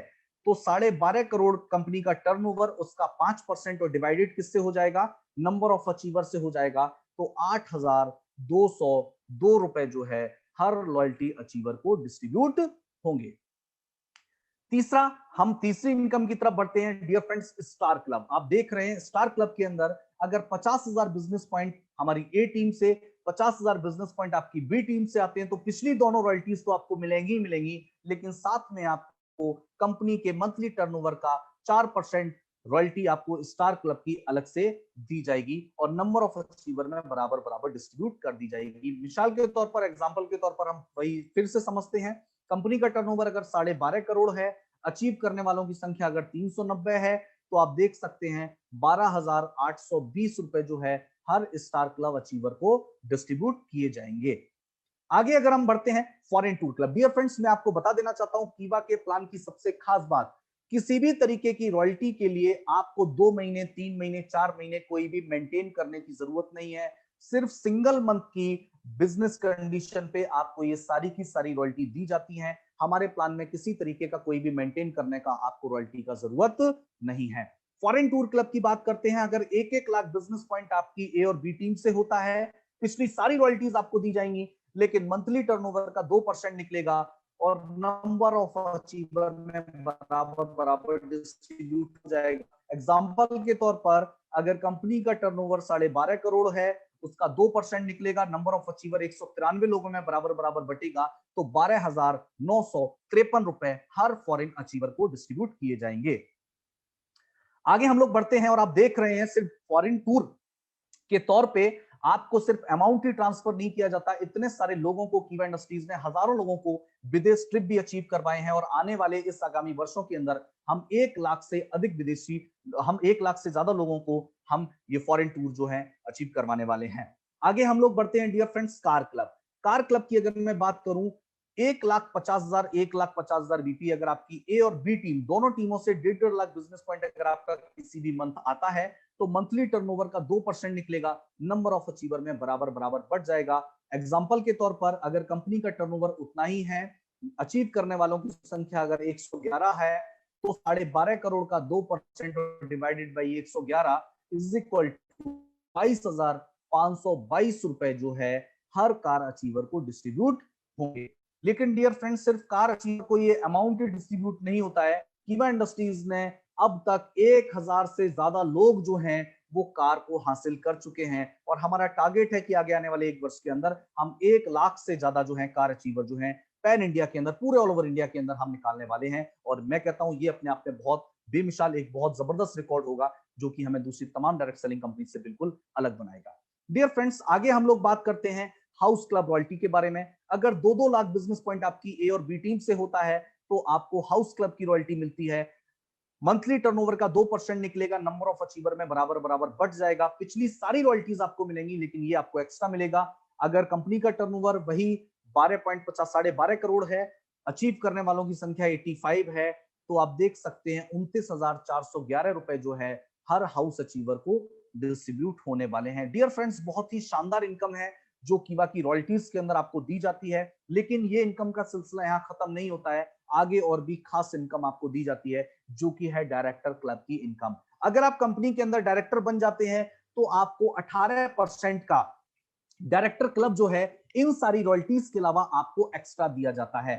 तो 12.5 करोड़ कंपनी का टर्नओवर, उसका 5% और डिवाइडेड किससे हो जाएगा? नंबर ऑफ अचीवर से हो जाएगा, तो 8,202 रुपए जो है हर लॉयल्टी अचीवर को डिस्ट्रीब्यूट होंगे। तीसरा, हम तीसरी इनकम की तरफ बढ़ते हैं डियर फ्रेंड्स, स्टार क्लब। आप देख रहे हैं स्टार क्लब के अंदर अगर 50,000 बिजनेस पॉइंट हमारी ए टीम से, 50,000 बिजनेस पॉइंट आपकी बी टीम से आते हैं, तो पिछली दोनों रॉयल्टीज तो आपको मिलेंगी मिलेंगी, लेकिन साथ में आपको कंपनी के मंथली टर्नओवर का 4% रॉयल्टी आपको स्टार क्लब की अलग से दी जाएगी और नंबर ऑफ अचीवर में बराबर बराबर डिस्ट्रीब्यूट कर दी जाएगी। मिसाल के तौर पर, एग्जांपल के तौर पर हम वही फिर से समझते हैं कंपनी का टर्नओवर अगर 12.5 करोड़ है, अचीव करने वालों की संख्या अगर 390 है, तो आप देख सकते हैं 12,820 रुपए जो है हर स्टार क्लब अचीवर को डिस्ट्रीब्यूट किए जाएंगे। आगे अगर हम बढ़ते हैं foreign tour club, dear friends मैं आपको बता देना चाहता हूं कीवा के प्लान की सबसे खास बात, किसी भी तरीके की रॉयल्टी के लिए आपको 2 महीने, 3 महीने, 4 महीने कोई भी मेंटेन करने की जरूरत नहीं है। सिर्फ सिंगल मंथ की बिजनेस कंडीशन पे आपको ये सारी की सारी रॉयल्टी दी जाती है। हमारे प्लान में किसी तरीके का कोई भी मेंटेन करने का आपको रॉयल्टी का जरूरत नहीं है। फॉरेन टूर क्लब की बात करते हैं, अगर 1-1 लाख बिजनेस पॉइंट आपकी ए और बी टीम से होता है, पिछली सारी रॉयल्टीज आपको दी जाएंगी, लेकिन मंथली टर्नओवर का 2% निकलेगा और नंबर ऑफ अचीवर में बराबर बराबर डिस्ट्रीब्यूट हो जाएगा। एग्जांपल के तौर पर अगर कंपनी का टर्नओवर 12.5 करोड़ है, उसका 2% निकलेगा, नंबर ऑफ अचीवर 193 लोगों में बराबर बराबर बटेगा, तो 12,953 रुपए हर फॉरेन अचीवर को डिस्ट्रीब्यूट किए जाएंगे। आगे हम लोग बढ़ते हैं और आप देख रहे हैं सिर्फ फॉरेन टूर के तौर पे आपको सिर्फ अमाउंट ही ट्रांसफर नहीं किया जाता, इतने सारे लोगों को कीवा इंडस्ट्रीज ने हजारों लोगों को विदेश ट्रिप भी अचीव करवाए हैं और आने वाले इस आगामी वर्षों के अंदर हम 1 लाख से अधिक विदेशी, हम 1 लाख से ज्यादा लोगों को हम ये फॉरेन टूर जो है अचीव करवाने वाले हैं। आगे हम लोग बढ़ते हैं dear friends car club. Car club की अगर मैं बात करूं, 1,50,000 1,50,000 बीपी अगर आपकी ए और बी टीम दोनों टीमों से 1.5 लाख बिजनेस पॉइंट अगर आपका किसी भी मंथ आता है, तो मंथली टर्नओवर का 2% निकलेगा, नंबर ऑफ अचीवर में बराबर बराबर बढ़ जाएगा। एग्जांपल के तौर पर अगर कंपनी का टर्नओवर उतना ही है, अचीव करने वालों की संख्या अगर 111 है, तो 12.5 करोड़ का 2% divided by 111 is equal to 22,522 रुपए जो है हर कार अचीवर को डिस्ट्रीब्यूट होंगे। लेकिन डियर फ्रेंड्स सिर्फ कार अचीवर को ये अमाउंट डिस्ट्रीब्यूट नहीं होता है, कीवा इंडस्ट्रीज ने अब तक 1,000 से ज्यादा लोग जो हैं वो कार को हासिल कर चुके हैं और हमारा टारगेट है कि आगे आने वाले 1 वर्ष के अंदर हम 1 लाख से ज्यादा जो है कार अचीवर जो है पैन इंडिया के अंदर, पूरे ऑल ओवर इंडिया के अंदर हम निकालने वाले हैं। और मैं कहता हूं ये अपने आप में बहुत बेमिसाल, एक बहुत जबरदस्त रिकॉर्ड होगा जो कि हमें दूसरी तमाम डायरेक्ट सेलिंग कंपनी से बिल्कुल अलग बनाएगा। डियर फ्रेंड्स आगे हम लोग बात करते हैं हाउस क्लब रॉयल्टी के बारे में। अगर 2-2 लाख बिजनेस पॉइंट आपकी ए और बी टीम से होता है, तो आपको हाउस क्लब की रॉयल्टी मिलती है, मंथली टर्नओवर का 2% निकलेगा, नंबर ऑफ अचीवर में बराबर बराबर बढ़ जाएगा। पिछली सारी रॉयल्टीज आपको मिलेंगी, लेकिन ये आपको एक्स्ट्रा मिलेगा। अगर कंपनी का टर्नओवर वही 12.50 करोड़ है, अचीव करने वालों की संख्या 85 है, तो आप देख सकते हैं 29,411 रुपए जो है हर हाउस अचीवर को डिस्ट्रीब्यूट होने वाले हैं। डियर फ्रेंड्स बहुत ही शानदार इनकम है जो कीवा की रॉयल्टीज के अंदर आपको दी जाती है, लेकिन ये इनकम का सिलसिला यहाँ खत्म नहीं होता है, आगे और भी खास इनकम आपको दी जाती है जो कि है डायरेक्टर क्लब की इनकम। अगर आप कंपनी के अंदर डायरेक्टर बन जाते हैं, तो आपको 18% का डायरेक्टर क्लब जो है इन सारी रॉयल्टीज के अलावा आपको एक्स्ट्रा दिया जाता है।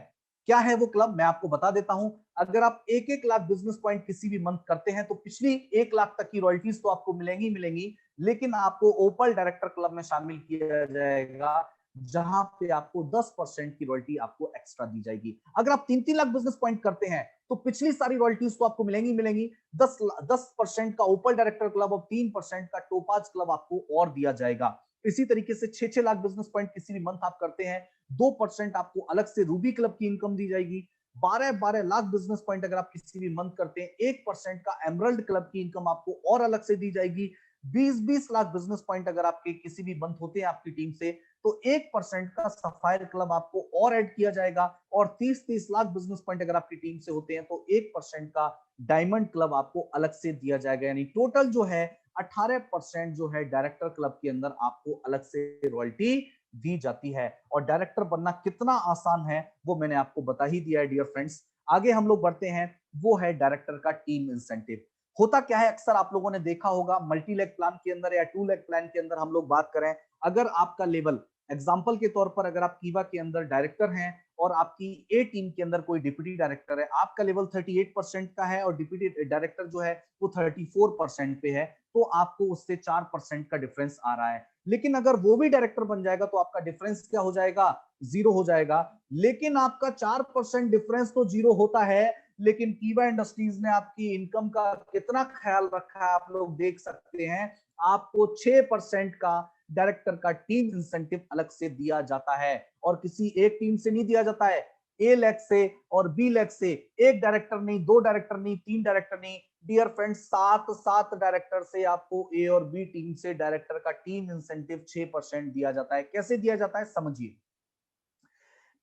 क्या है वो क्लब, मैं आपको बता देता हूं। अगर आप 1-1 लाख बिजनेस पॉइंट किसी भी मंथ करते हैं, तो पिछली 1 लाख तक की रॉयल्टीज तो आपको मिलेंगी मिलेंगी, लेकिन आपको ओपल डायरेक्टर क्लब में शामिल किया जाएगा, जहां पे आपको 10% की रॉयल्टी आपको एक्स्ट्रा दी जाएगी। अगर आप 3-3 लाख बिजनेस पॉइंट करते हैं, तो पिछली सारी रॉयल्टीज तो आपको मिलेंगी मिलेंगी, 10% का ओपल डायरेक्टर क्लब और 3% का टोपाज क्लब आपको और दिया जाएगा। इसी तरीके से 6-6 लाख बिजनेस पॉइंट किसी भी मंथ आप करते हैं, 2% आपको अलग से रूबी क्लब की इनकम दी जाएगी। 12-12 लाख बिजनेस पॉइंट अगर आप किसी भी मंथ करते हैं, 1% का एमरल्ड क्लब की इनकम आपको और अलग से दी जाएगी। 20-20 लाख बिजनेस पॉइंट अगर आपके किसी भी मंथ होते हैं आपकी टीम से, तो 1% का सफायर क्लब आपको और ऐड किया जाएगा। और 30-30 लाख बिजनेस पॉइंट अगर आपकी टीम से होते हैं, तो 1% का डायमंड क्लब आपको अलग से दिया जाएगा। यानी टोटल जो है 18% जो है डायरेक्टर क्लब के अंदर आपको अलग से रॉयल्टी दी जाती है। और डायरेक्टर बनना कितना आसान है वो मैंने आपको बता ही दिया है डियर फ्रेंड्स। आगे हम लोग बढ़ते हैं, वो है डायरेक्टर का टीम इंसेंटिव। होता क्या है, अक्सर आप लोगों ने देखा होगा मल्टी लेग प्लान के अंदर या 2 लेग प्लान के अंदर हम लोग बात करें, अगर आपका लेवल, एग्जांपल के तौर पर अगर आप कीवा के अंदर डायरेक्टर हैं और आपकी ए टीम के अंदर कोई डिप्टी डायरेक्टर है, आपका लेवल 38% का है और डिप्टी डायरेक्टर जो है वो 34% पे है, तो आपको उससे 4% का डिफरेंस आ रहा है। लेकिन अगर वो भी डायरेक्टर बन जाएगा, तो आपका डिफरेंस क्या हो जाएगा, 0 हो जाएगा। लेकिन आपका 4% डिफरेंस तो 0 होता है, लेकिन कीवा इंडस्ट्रीज ने आपकी इनकम का कितना ख्याल रखा है आप लोग देख सकते हैं। आपको 6% का डायरेक्टर का टीम इंसेंटिव अलग से दिया जाता है, और किसी एक टीम से नहीं दिया जाता है, ए लेग से और बी लेग से, एक डायरेक्टर नहीं, दो डायरेक्टर नहीं, तीन डायरेक्टर नहीं, डियर फ्रेंड्स, सात सात डायरेक्टर से आपको ए और बी टीम से डायरेक्टर का टीम इंसेंटिव 6% दिया जाता है। कैसे दिया जाता है समझिए।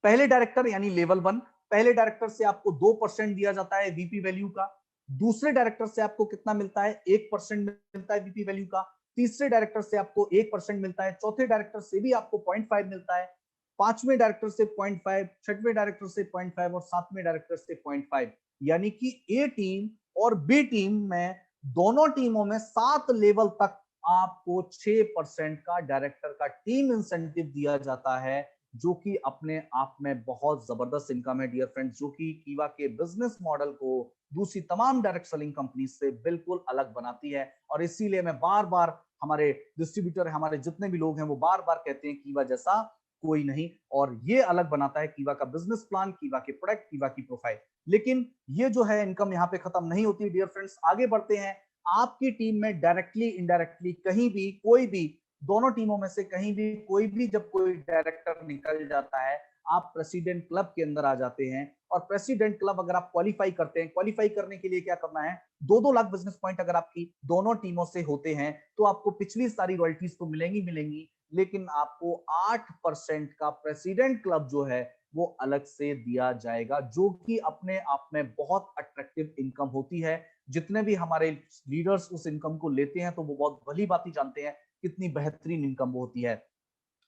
पहले डायरेक्टर यानी लेवल 1, पहले डायरेक्टर से आपको 2% दिया जाता है वीपी वैल्यू का। दूसरे डायरेक्टर से आपको कितना मिलता है? 1% मिलता है वीपी वैल्यू का। तीसरे डायरेक्टर से आपको 1% मिलता है। चौथे डायरेक्टर से भी आपको 0.5 मिलता है। पांचवें डायरेक्टर से 0.5, छठवें डायरेक्टर से 0.5 और सातवें डायरेक्टर से 0.5। यानी कि ए टीम और बी टीम में, दोनों टीमों में 7 लेवल तक आपको 6% का डायरेक्टर का टीम इंसेंटिव दिया जाता है, जो कि अपने आप में बहुत जबरदस्त इनकम है डियर फ्रेंड्स, जो कि कीवा के बिजनेस मॉडल को दूसरी तमाम डायरेक्ट सेलिंग कंपनी से बिल्कुल अलग बनाती है। और इसीलिए मैं बार बार, हमारे डिस्ट्रीब्यूटर, हमारे जितने भी लोग हैं, वो बार बार कहते हैं कीवा जैसा कोई नहीं। और ये अलग बनाता है कीवा का बिजनेस प्लान, कीवा के प्रोडक्ट, कीवा की प्रोफाइल। लेकिन ये जो है इनकम यहाँ पे खत्म नहीं होती डियर फ्रेंड्स, आगे बढ़ते हैं। आपकी टीम में डायरेक्टली इनडायरेक्टली कहीं भी, कोई भी, दोनों टीमों में से कहीं भी कोई भी जब कोई डायरेक्टर निकल जाता है, आप प्रेसिडेंट क्लब के अंदर आ जाते हैं। और प्रेसिडेंट क्लब अगर आप क्वालिफाई करते हैं, क्वालिफाई करने के लिए क्या करना है? 2-2 लाख बिजनेस पॉइंट अगर आपकी दोनों टीमों से होते हैं, तो आपको पिछली सारी रॉयल्टीज तो मिलेंगी, लेकिन आपको 8% का प्रेसिडेंट क्लब जो है वो अलग से दिया जाएगा, जो कि अपने आप में बहुत अट्रैक्टिव इनकम होती है। जितने भी हमारे लीडर्स उस इनकम को लेते हैं, तो वो बहुत भली बात ही जानते हैं कितनी बेहतरीन इनकम होती है।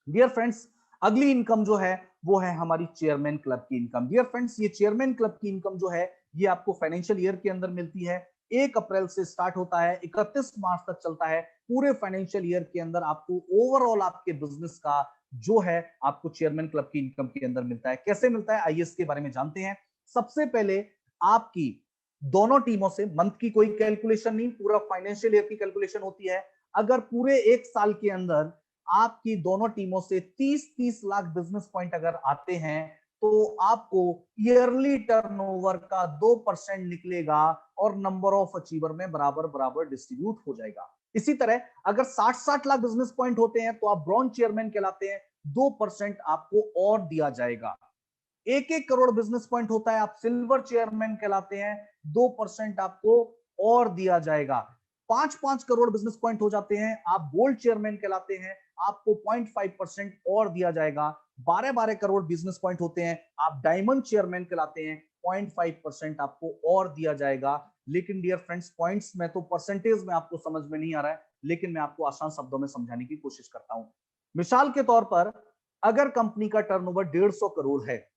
डियर फ्रेंड्स, अगली इनकम जो है वो है हमारी चेयरमैन क्लब की इनकम। डियर फ्रेंड्स, ये चेयरमैन क्लब की इनकम जो है, ये आपको फाइनेंशियल ईयर के अंदर मिलती है। 1 अप्रैल से स्टार्ट होता है, 31 मार्च तक चलता है। पूरे फाइनेंशियल ईयर के अंदर आपको ओवरऑल आपके बिजनेस का जो है आपको चेयरमैन क्लब की इनकम के अंदर मिलता है। कैसे मिलता है, आइए इसके बारे में जानते हैं। सबसे पहले आपकी दोनों टीमों से मंथ की कोई कैलकुलेशन नहीं, पूरा फाइनेंशियल ईयर की कैलकुलेशन होती है। अगर पूरे 1 साल के अंदर आपकी दोनों टीमों से 30-30 लाख बिजनेस पॉइंट अगर आते हैं, तो आपको ईयरली टर्नओवर का 2% निकलेगा और नंबर ऑफ अचीवर में बराबर बराबर डिस्ट्रीब्यूट हो जाएगा। इसी तरह अगर 60-60 लाख बिजनेस पॉइंट होते हैं, तो आप ब्रॉन्ज चेयरमैन कहलाते हैं, 2% आपको और दिया जाएगा। 1-1 करोड़ बिजनेस पॉइंट होता है, आप सिल्वर चेयरमैन कहलाते हैं, 2% आपको और दिया जाएगा। 5-5 करोड़ बिजनेस पॉइंट हो जाते हैं, आप गोल्ड चेयरमैन कहलाते हैं, आपको 0.5% और दिया जाएगा। 12-12 करोड़ बिजनेस पॉइंट होते हैं, आप डायमंड चेयरमैन कहलाते हैं, 0.5% आपको और दिया जाएगा। लेकिन डियर फ्रेंड्स, पॉइंट्स में तो परसेंटेज में आपको समझ में नहीं आ रहा है, लेकिन मैं आपको आसान शब्दों में समझाने की कोशिश करता हूं। मिसाल के तौर पर, अगर कंपनी का टर्नओवर 150 करोड़ है,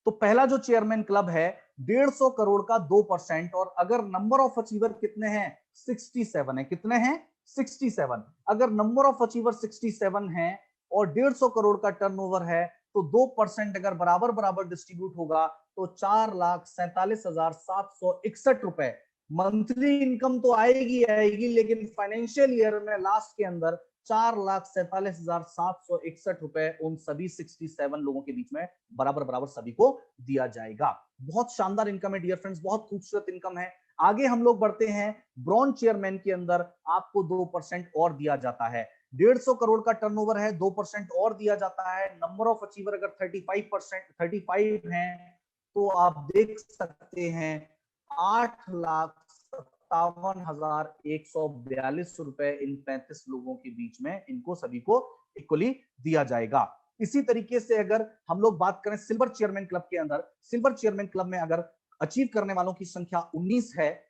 तो पहला जो चेयरमैन क्लब है 150 करोड़ का 2%, और अगर नंबर ऑफ अचीवर कितने हैं? 67 है। कितने हैं? 67। अगर नंबर ऑफ अचीवर 67 है और 150 करोड़ का टर्नओवर है, तो 2% अगर बराबर बराबर डिस्ट्रीब्यूट होगा, तो 4,47,761 रुपए मंथली इनकम तो आएगी आएगी, लेकिन फाइनेंशियल ईयर में लास्ट के अंदर 4,47,761 रुपए उन सभी 67 लोगों के बीच में बराबर बराबर सभी को दिया जाएगा। बहुत शानदार इनकम है डियर फ्रेंड्स, बहुत खूबसूरत इनकम है। आगे हम लोग बढ़ते हैं। ब्रॉन्ज चेयरमैन के अंदर आपको 2% और दिया जाता है। 150 करोड़ का टर्नओवर है, 2% और दिया जाता है। नंबर ऑफ अचीवर अगर 35 हैं, तो आप देख सकते हैं 8,57,142 इन 35 लोगों के बीच में इनको सभी को इक्वली दिया जाएगा। इसी तरीके से अगर हम लोग बात करें सिल्वर चेयरमैन क्लब के अंदर, सिल्वर चेयरमैन क्लब में अगर अचीव करने वालों की संख्या 19 है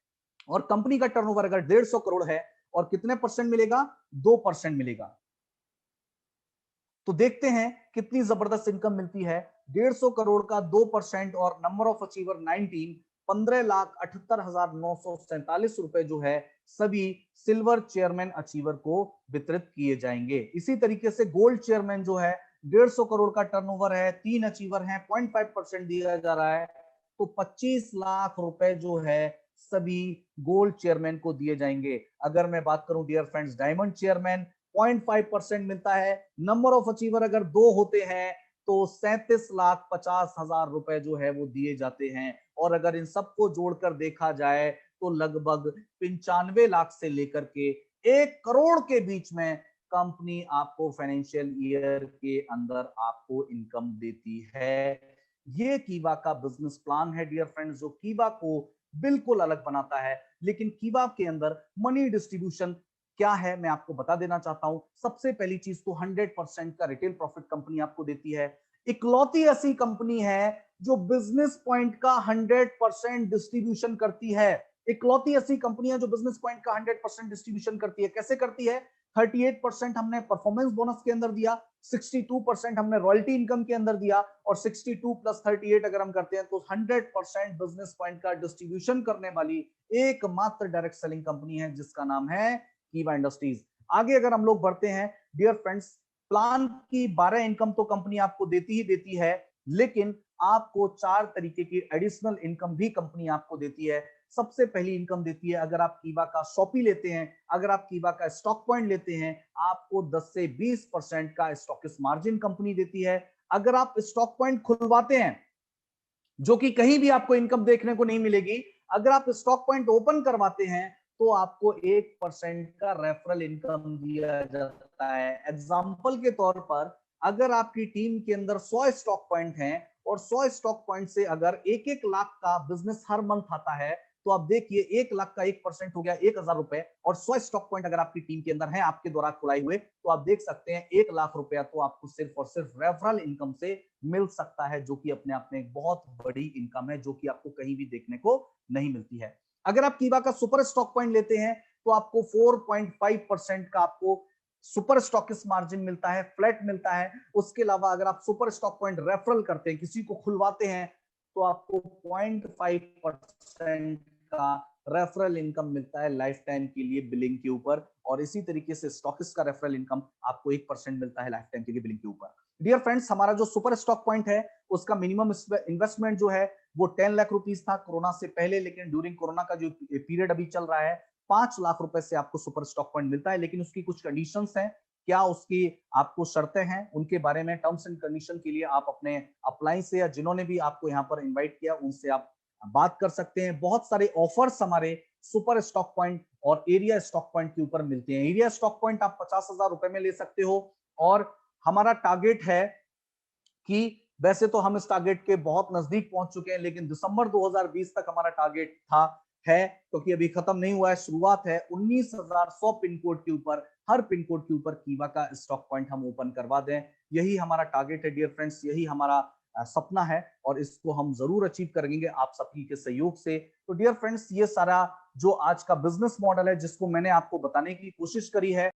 और कंपनी का टर्नओवर अगर 150 करोड़ है, और कितने परसेंट मिलेगा? 2% मिलेगा। तो देखते हैं कितनी जबरदस्त इनकम मिलती है। 150 करोड़ का 2% और नंबर ऑफ अचीवर 19, 15,78,947 रुपए जो है सभी सिल्वर चेयरमैन अचीवर को वितरित किए जाएंगे। इसी तरीके से गोल्ड चेयरमैन जो है, 150 करोड़ का टर्नओवर है, 3 अचीवर हैं, 0.5% दिया जा रहा है, तो 25 लाख रुपए जो है सभी गोल्ड चेयरमैन को दिए जाएंगे। अगर मैं बात करूं डियर फ्रेंड्स, डायमंड चेयरमैन 0.5% मिलता है। नंबर ऑफ अचीवर अगर 2 होते हैं, तो 37,50,000 रुपए जो है वो दिए जाते हैं। और अगर इन सबको जोड़कर देखा जाए, तो लगभग 95 लाख से लेकर के 1 करोड़ के बीच में कंपनी आपको फाइनेंशियल ईयर के अंदर आपको इनकम देती है। ये कीवा का बिजनेस प्लान है डियर फ्रेंड्स, जो कीवा को बिल्कुल अलग बनाता है। लेकिन कीवा के अंदर मनी डिस्ट्रीब्यूशन क्या है मैं आपको बता देना चाहता हूं। सबसे पहली चीज तो 100% का रिटेल प्रॉफिट कंपनी आपको देती है। इकलौती ऐसी कंपनी है जो बिजनेस पॉइंट का 100% डिस्ट्रीब्यूशन करती है। इकलौती ऐसी कंपनी है जो बिजनेस पॉइंट का 100% डिस्ट्रीब्यूशन करती है। कैसे करती है? 38% हमने परफॉर्मेंस बोनस के अंदर दिया, 62% हमने रॉयल्टी इनकम के अंदर दिया, और 62 प्लस 38 अगर हम करते हैं तो 100% बिजनेस पॉइंट का डिस्ट्रीब्यूशन करने वाली एकमात्र डायरेक्ट सेलिंग कंपनी है जिसका नाम है कीवा इंडस्ट्रीज। आगे अगर हम लोग बढ़ते हैं डियर फ्रेंड्स, प्लान की 12 इनकम तो कंपनी आपको देती ही देती है, लेकिन आपको 4 तरीके की एडिशनल इनकम भी कंपनी आपको देती है। सबसे पहली इनकम देती है अगर आप कीवा का शॉपी लेते हैं, अगर आप कीवा का स्टॉक पॉइंट लेते हैं, आपको 10 से 20% का स्टॉकिस्ट मार्जिन कंपनी देती है। अगर आप स्टॉक पॉइंट खुलवाते हैं, जो कि कहीं भी आपको इनकम देखने को नहीं मिलेगी, अगर आप स्टॉक पॉइंट ओपन करवाते हैं तो आपको 1% का रेफरल इनकम दिया जाता है। एग्जाम्पल के तौर पर अगर आपकी टीम के अंदर 100 स्टॉक पॉइंट हैं और 100 स्टॉक पॉइंट से अगर 1-1 लाख का बिजनेस हर मंथ आता है, तो आप देखिए 1 लाख का 1% हो गया 1,000 रुपए, और 100 स्टॉक पॉइंट अगर आपकी टीम के अंदर है आपके द्वारा खुलाए हुए, तो आप देख सकते हैं 1 लाख रुपया तो आपको सिर्फ और सिर्फ रेफरल इनकम से मिल सकता है, जो कि अपने आप में एक बहुत बड़ी इनकम है जो कि आपको कहीं भी देखने को नहीं मिलती है। अगर आप कीवा का सुपर स्टॉक पॉइंट लेते हैं तो आपको 4.5% का आपको सुपर स्टॉकिस्ट मार्जिन मिलता है, फ्लैट मिलता है। उसके अलावा अगर आप सुपर स्टॉक पॉइंट रेफरल करते हैं, किसी को खुलवाते हैं, तो आपको 0.5% का रेफरल इनकम मिलता है लाइफ टाइम के लिए बिलिंग के ऊपर, और इसी तरीके से स्टॉकिस्ट का रेफरल इनकम आपको 1% मिलता है लाइफ टाइम के लिए बिलिंग के ऊपर। डियर फ्रेंड्स, हमारा जो सुपर स्टॉक पॉइंट है उसका मिनिमम इन्वेस्टमेंट जो है वो 10 लाख रुपीस था कोरोना से पहले, लेकिन ड्यूरिंग कोरोना का जो पीरियड अभी चल रहा है 5 लाख रुपए से आपको सुपर स्टॉक पॉइंट मिलता है। लेकिन उसकी कुछ कंडीशंस हैं, क्या उसकी आपको शर्तें हैं, उनके बारे में टर्म्स एंड कंडीशन के लिए आप अपने अपलाइन से या जिन्होंने भी आपको यहाँ पर इन्वाइट किया उनसे आप बात कर सकते हैं। बहुत सारे ऑफर्स हमारे सुपर स्टॉक पॉइंट और एरिया स्टॉक पॉइंट के ऊपर मिलते हैं। एरिया स्टॉक पॉइंट आप 50,000 रुपए में ले सकते हो, और हमारा टारगेट है कि वैसे तो हम इस टारगेट के बहुत नजदीक पहुंच चुके हैं, लेकिन दिसंबर 2020 तक हमारा टारगेट था है, क्योंकि अभी खत्म नहीं हुआ है, शुरुआत है। 19,100 पिन कोड के ऊपर, हर पिन कोड के ऊपर कीवा का स्टॉक पॉइंट हम ओपन करवा दें, यही हमारा टारगेट है डियर फ्रेंड्स, यही हमारा सपना है, और इसको हम जरूर अचीव करेंगे आप सबकी के सहयोग से। तो डियर फ्रेंड्स, ये सारा जो आज का बिजनेस मॉडल है जिसको मैंने आपको बताने की कोशिश करी है,